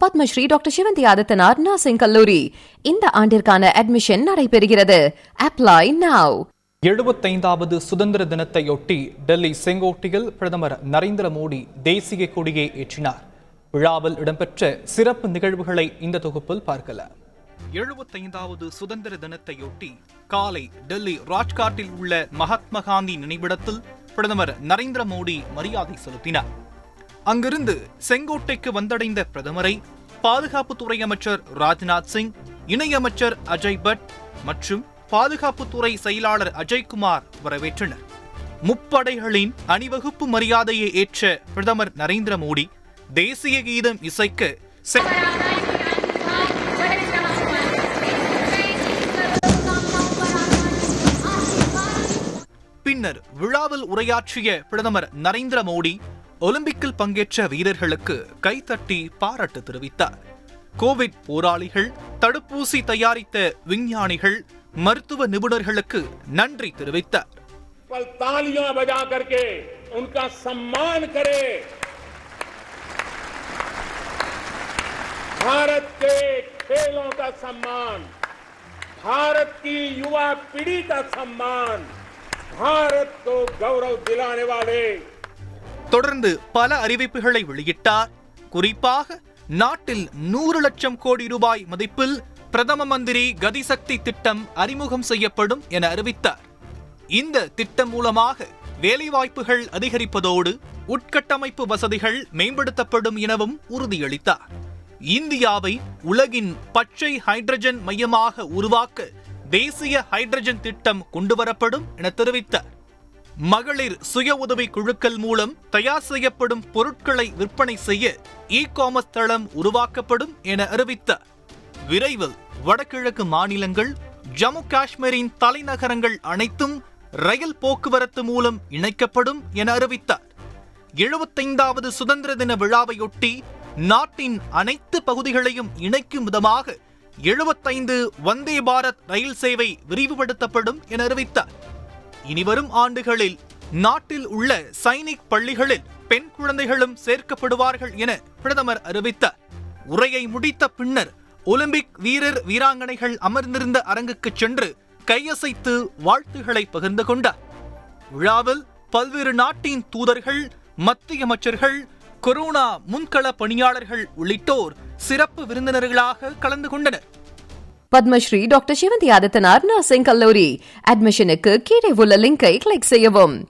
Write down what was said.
Padmashri doctor Sivanthi Adithanar nursing கல்லூரி இந்த ஆண்டிற்கான அட்மிஷன் நடைபெறுகிறது. Apply now. 75வது சுதந்திர தினத்தையொட்டி டெல்லி செங்கோட்டையில் பிரதமர் நரேந்திர மோடி தேசிய கொடியை ஏற்றினார். விழாவில் இடம்பெற்ற சிறப்பு நிகழ்வுகளை இந்த தொகுப்பில் பார்க்கலாம். 75வது சுதந்திர தினத்தையொட்டி காலை டெல்லி ராஜ்காட்டில் உள்ள மகாத்மா காந்தி நினைவிடத்தில் பிரதமர் நரேந்திர மோடி மரியாதை செலுத்தினார். அங்கிருந்து செங்கோட்டைக்கு வந்தடைந்த பிரதமரை பாதுகாப்புத்துறை அமைச்சர் ராஜ்நாத் சிங், இணையமைச்சர் அஜய் பட் மற்றும் பாதுகாப்புத்துறை செயலாளர் அஜய்குமார் வரவேற்றனர். முப்படைகளின் அணிவகுப்பு மரியாதையை ஏற்ற பிரதமர் நரேந்திர மோடி தேசிய கீதம் இசைக்க பின்னர் விழாவில் உரையாற்றிய பிரதமர் நரேந்திர மோடி ஒலிம்பிக்கில் பங்கேற்ற வீரர்களுக்கு கைதட்டி பாராட்டு தெரிவித்தார். கோவிட் போராளிகள், தடுப்பூசி தயாரித்த விஞ்ஞானிகள், மருத்துவ நிபுணர்களுக்கு நன்றி தெரிவித்தார். भारत के खेलों का सम्मान, भारत की युवा पीढ़ी का सम्मान, भारत को गौरव दिलाने वाले. தொடர்ந்து பல அறிவிப்புகளை வெளியிட்டார். குறிப்பாக நாட்டில் 100 லட்சம் கோடி ரூபாய் மதிப்பில் பிரதம மந்திரி கதிசக்தி திட்டம் அறிமுகம் செய்யப்படும் என அறிவித்தார். இந்த திட்டம் மூலமாக வேலைவாய்ப்புகள் அதிகரிப்பதோடு உட்கட்டமைப்பு வசதிகள் மேம்படுத்தப்படும் எனவும் உறுதியளித்தார். இந்தியாவை உலகின் பச்சை ஹைட்ரஜன் மையமாக உருவாக்க தேசிய ஹைட்ரஜன் திட்டம் கொண்டுவரப்படும் என தெரிவித்தார். மகளிர் சுய உதவி குழுக்கள் மூலம் தயார் செய்யப்படும் பொருட்களை விற்பனை செய்ய இ-காமர்ஸ் தளம் உருவாக்கப்படும் என அறிவித்தார். விரைவில் வடகிழக்கு மாநிலங்கள், ஜம்மு காஷ்மீரின் தலைநகரங்கள் அனைத்தும் ரயில் போக்குவரத்து மூலம் இணைக்கப்படும் என அறிவித்தார். 75வது சுதந்திர தின விழாவையொட்டி நாட்டின் அனைத்து பகுதிகளையும் இணைக்கும் விதமாக 75 வந்தே பாரத் ரயில் சேவை விரிவுபடுத்தப்படும் என அறிவித்தார். இனிவரும் ஆண்டுகளில் நாட்டில் உள்ள சைனிக் பள்ளிகளில் பெண் குழந்தைகளும் சேர்க்கப்படுவார்கள் என பிரதமர் அறிவித்தார். உரையை முடித்த பின்னர் ஒலிம்பிக் வீரர் வீராங்கனைகள் அமர்ந்திருந்த அரங்குக்கு சென்று கையசைத்து வாழ்த்துக்களை பகிர்ந்து கொண்டார். விழாவில் பல்வேறு நாட்டின் தூதர்கள், மத்திய அமைச்சர்கள், கொரோனா முன்கள பணியாளர்கள் உள்ளிட்டோர் சிறப்பு விருந்தினர்களாக கலந்து கொண்டனர். பத்மஸ்ரீ டாக்டர் சிவந்தி ஆதித்தனார் நர்சிங் கல்லூரி அட்மிஷனுக்கு கீழே உள்ள லிங்கை கிளிக் செய்யவும்.